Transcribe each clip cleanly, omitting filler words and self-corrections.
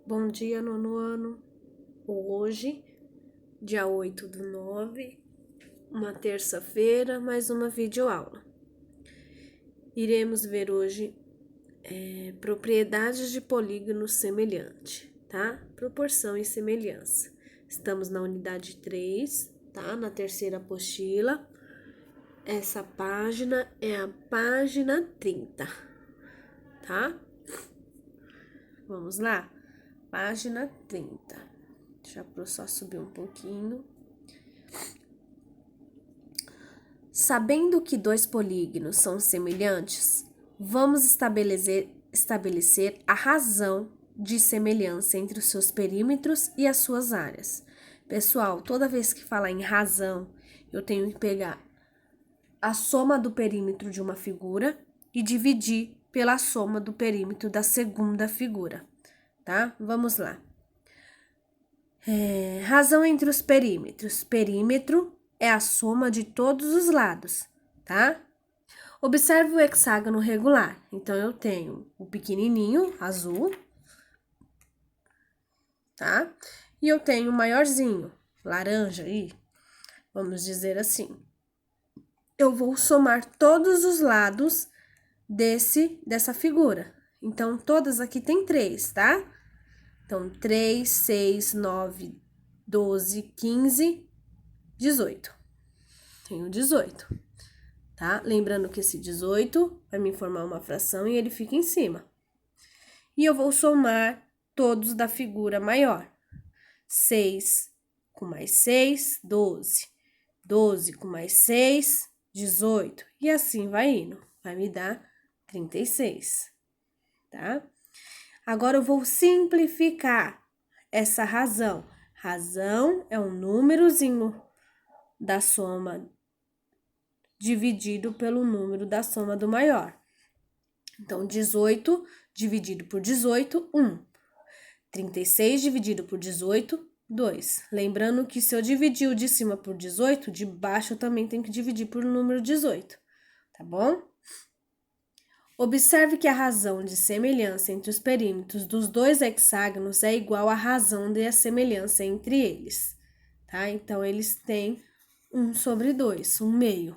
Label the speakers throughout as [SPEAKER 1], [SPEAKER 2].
[SPEAKER 1] Bom dia, nono ano. Hoje, dia 8/9, uma terça-feira, mais uma videoaula. Iremos ver hoje propriedades de polígono semelhante, tá? Proporção e semelhança. Estamos na unidade 3, tá? Na terceira apostila. Essa página é a página 30, tá? Vamos lá? Página 30. Deixa eu só subir um pouquinho. Sabendo que dois polígonos são semelhantes, vamos estabelecer a razão de semelhança entre os seus perímetros e as suas áreas. Pessoal, toda vez que falar em razão, eu tenho que pegar a soma do perímetro de uma figura e dividir pela soma do perímetro da segunda figura, tá? Vamos lá. Razão entre os perímetros. Perímetro é a soma de todos os lados, tá? Observe o hexágono regular. Então, eu tenho o pequenininho, azul, tá? E eu tenho o maiorzinho, laranja aí, vamos dizer assim. Eu vou somar todos os lados dessa figura. Então, todas aqui tem 3, tá? Então, 3, 6, 9, 12, 15, 18. Tenho 18, tá? Lembrando que esse 18 vai me formar uma fração e ele fica em cima. E eu vou somar todos da figura maior. 6 com mais 6, 12. 12 com mais 6, 18. E assim vai indo. Vai me dar 36, tá? Agora, eu vou simplificar essa razão. Razão é um númerozinho da soma dividido pelo número da soma do maior. Então, 18 dividido por 18, 1. 36 dividido por 18, 2. Lembrando que se eu dividir o de cima por 18, de baixo eu também tenho que dividir por número 18, tá bom? Observe que a razão de semelhança entre os perímetros dos dois hexágonos é igual à razão de semelhança entre eles, tá? Então, eles têm 1/2, 1/2.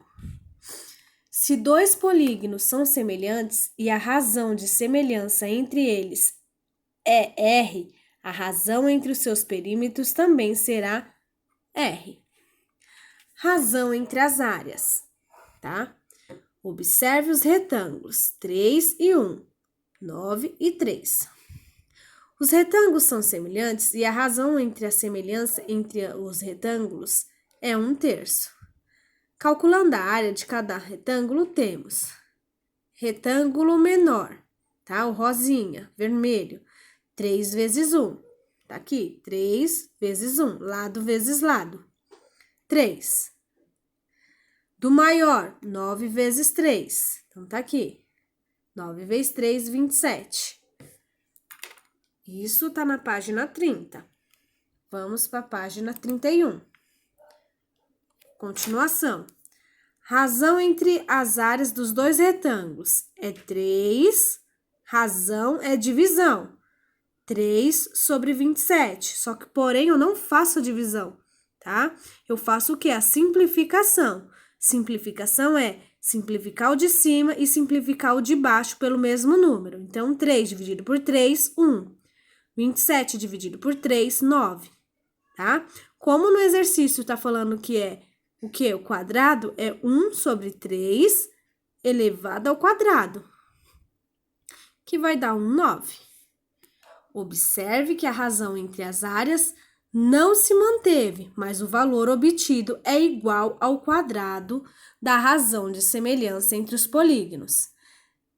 [SPEAKER 1] Se dois polígonos são semelhantes e a razão de semelhança entre eles é R, a razão entre os seus perímetros também será R. Razão entre as áreas, tá? Observe os retângulos, 3 e 1, 9 e 3. Os retângulos são semelhantes e a razão entre a semelhança entre os retângulos é 1/3. Calculando a área de cada retângulo, temos retângulo menor, tá? O rosinha, vermelho, 3 vezes 1. Tá aqui, 3 vezes 1, lado vezes lado, 3. Do maior, 9 vezes 3. Então, tá aqui. 9 vezes 3, 27. Isso tá na página 30. Vamos para a página 31. Continuação. Razão entre as áreas dos dois retângulos é 3. Razão é divisão. 3/27. Só que, porém, eu não faço a divisão, tá? Eu faço o quê? A simplificação. Simplificação é simplificar o de cima e simplificar o de baixo pelo mesmo número. Então, 3 dividido por 3, 1. 27 dividido por 3, 9, tá? Como no exercício tá falando que é o quê? O quadrado é 1/3 elevado ao quadrado, que vai dar 9. Observe que a razão entre as áreas não se manteve, mas o valor obtido é igual ao quadrado da razão de semelhança entre os polígonos.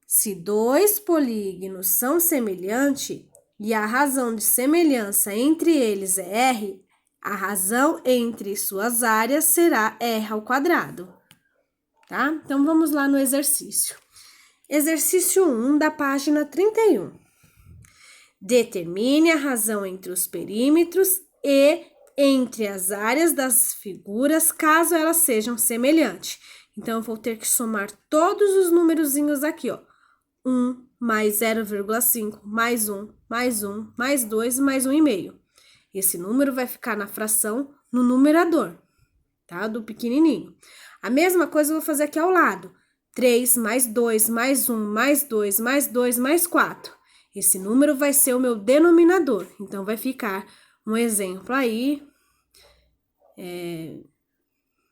[SPEAKER 1] Se dois polígonos são semelhantes e a razão de semelhança entre eles é R, a razão entre suas áreas será R ao quadrado, tá? Então, vamos lá no exercício. Exercício 1 da página 31. Determine a razão entre os perímetros e entre as áreas das figuras, caso elas sejam semelhantes. Então, eu vou ter que somar todos os numerozinhos aqui, ó. 1, mais 0,5, mais 1, mais 1, mais 2 e mais 1,5. Esse número vai ficar na fração no numerador, tá? Do pequenininho. A mesma coisa eu vou fazer aqui ao lado. 3 mais 2 mais 1 mais 2 mais 2 mais 4. Esse número vai ser o meu denominador. Então, vai ficar um exemplo aí.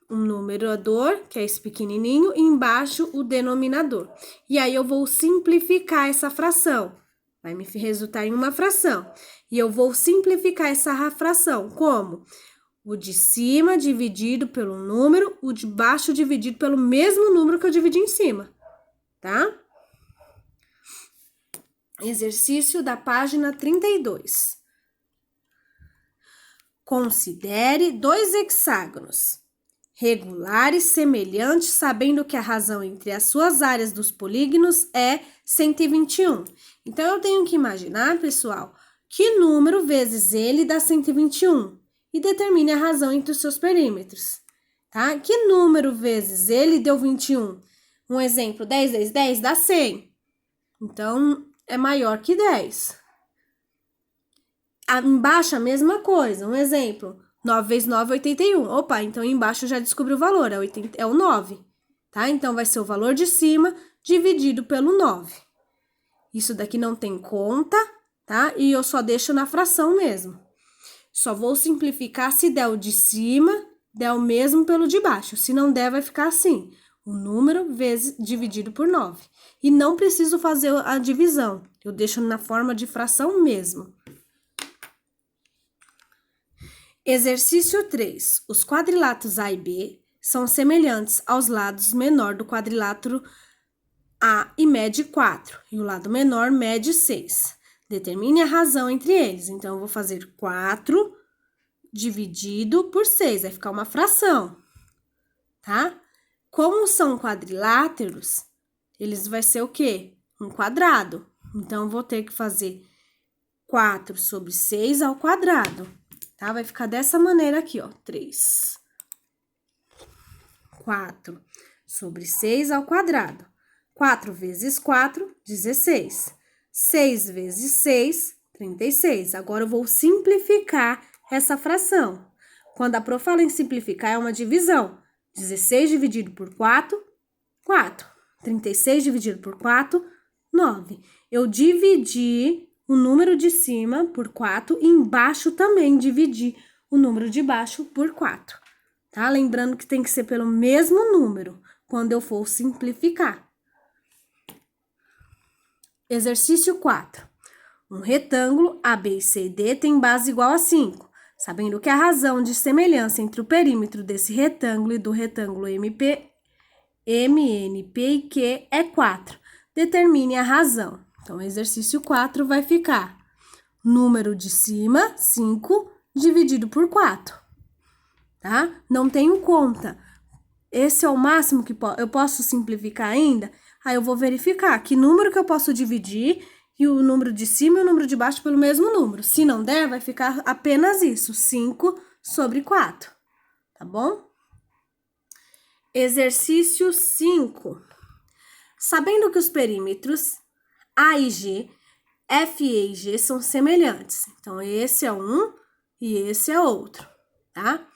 [SPEAKER 1] Um numerador, que é esse pequenininho, e embaixo o denominador. E aí, eu vou simplificar essa fração. Vai me resultar em uma fração. E eu vou simplificar essa fração. Como? O de cima dividido pelo número, o de baixo dividido pelo mesmo número que eu dividi em cima, tá? Exercício da página 32. Considere dois hexágonos regulares, semelhantes, sabendo que a razão entre as suas áreas dos polígonos é 121. Então, eu tenho que imaginar, pessoal, que número vezes ele dá 121 e determine a razão entre os seus perímetros, tá? Que número vezes ele deu 21? Um exemplo, 10 vezes 10 dá 100. Então, é maior que 10. Embaixo a mesma coisa, um exemplo, 9 vezes 9 é 81. Opa, então embaixo eu já descobri o valor, é o 9, tá? Então, vai ser o valor de cima dividido pelo 9. Isso daqui não tem conta, tá? E eu só deixo na fração mesmo. Só vou simplificar se der o de cima, der o mesmo pelo de baixo. Se não der, vai ficar assim, o número vezes dividido por 9. E não preciso fazer a divisão, eu deixo na forma de fração mesmo. Exercício 3. Os quadriláteros A e B são semelhantes aos lados menor do quadrilátero A e mede 4, e o lado menor mede 6. Determine a razão entre eles. Então, eu vou fazer 4 dividido por 6, vai ficar uma fração, tá? Como são quadriláteros, eles vai ser o quê? Um quadrado. Então, eu vou ter que fazer 4 sobre 6 ao quadrado. Tá? Vai ficar dessa maneira aqui, ó, 3. 4 sobre 6 ao quadrado. 4 vezes 4, 16. 6 vezes 6, 36. Agora, eu vou simplificar essa fração. Quando a Pro fala em simplificar, é uma divisão. 16 dividido por 4, 4. 36 dividido por 4, 9. Eu dividi o número de cima por 4 e embaixo também dividi o número de baixo por 4, tá? Lembrando que tem que ser pelo mesmo número quando eu for simplificar. Exercício 4. Um retângulo A, B, C e D tem base igual a 5, sabendo que a razão de semelhança entre o perímetro desse retângulo e do retângulo MP, MNP e Q é 4. Determine a razão. Então, o exercício 4 vai ficar número de cima, 5, dividido por 4, tá? Não tenho conta. Esse é o máximo que eu posso simplificar ainda? Aí, eu vou verificar que número que eu posso dividir e o número de cima e o número de baixo pelo mesmo número. Se não der, vai ficar apenas isso, 5 sobre 4, tá bom? Exercício 5. Sabendo que os perímetros A e G, F, E e G são semelhantes. Então, esse é um e esse é outro, tá?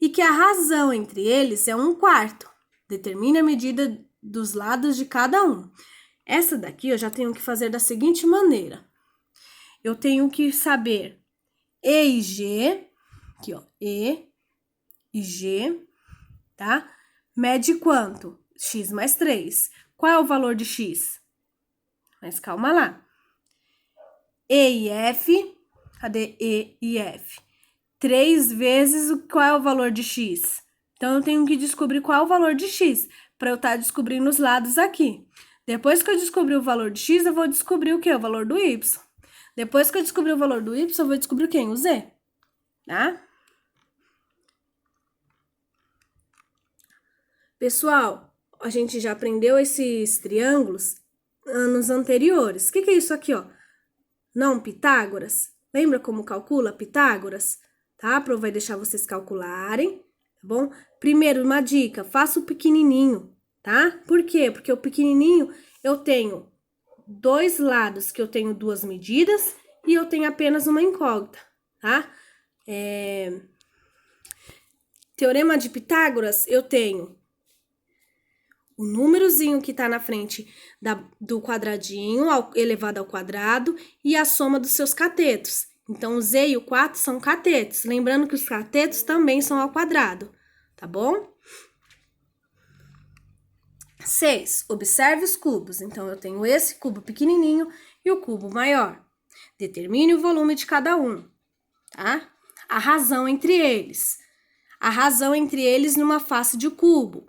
[SPEAKER 1] E que a razão entre eles é 1/4. Determine a medida dos lados de cada um. Essa daqui eu já tenho que fazer da seguinte maneira. Eu tenho que saber E e G, aqui ó, E e G, tá? Mede quanto? X mais 3. Qual é o valor de X? Mas calma lá. E e F, cadê E e F? 3 vezes qual é o valor de X? Então, eu tenho que descobrir qual é o valor de X, para eu estar descobrindo os lados aqui. Depois que eu descobrir o valor de X, eu vou descobrir o quê? O valor do Y. Depois que eu descobrir o valor do Y, eu vou descobrir quem? O Z, tá? Pessoal, a gente já aprendeu esses triângulos anos anteriores. O que é isso aqui, ó? Não, Pitágoras? Lembra como calcula Pitágoras? Tá? A Pro vai deixar vocês calcularem, tá bom? Primeiro, uma dica, faça o pequenininho, tá? Por quê? Porque o pequenininho eu tenho dois lados que eu tenho duas medidas e eu tenho apenas uma incógnita, tá? Teorema de Pitágoras, eu tenho o númerozinho que tá na frente do quadradinho elevado ao quadrado e a soma dos seus catetos. Então, o Z e o 4 são catetos. Lembrando que os catetos também são ao quadrado, tá bom? 6. Observe os cubos. Então, eu tenho esse cubo pequenininho e o cubo maior. Determine o volume de cada um, tá? A razão entre eles. A razão entre eles numa face de cubo.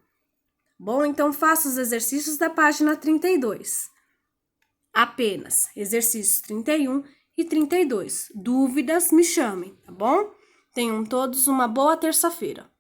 [SPEAKER 1] Bom, então faça os exercícios da página 32. Apenas exercícios 31 e 32. Dúvidas, me chamem, tá bom? Tenham todos uma boa terça-feira.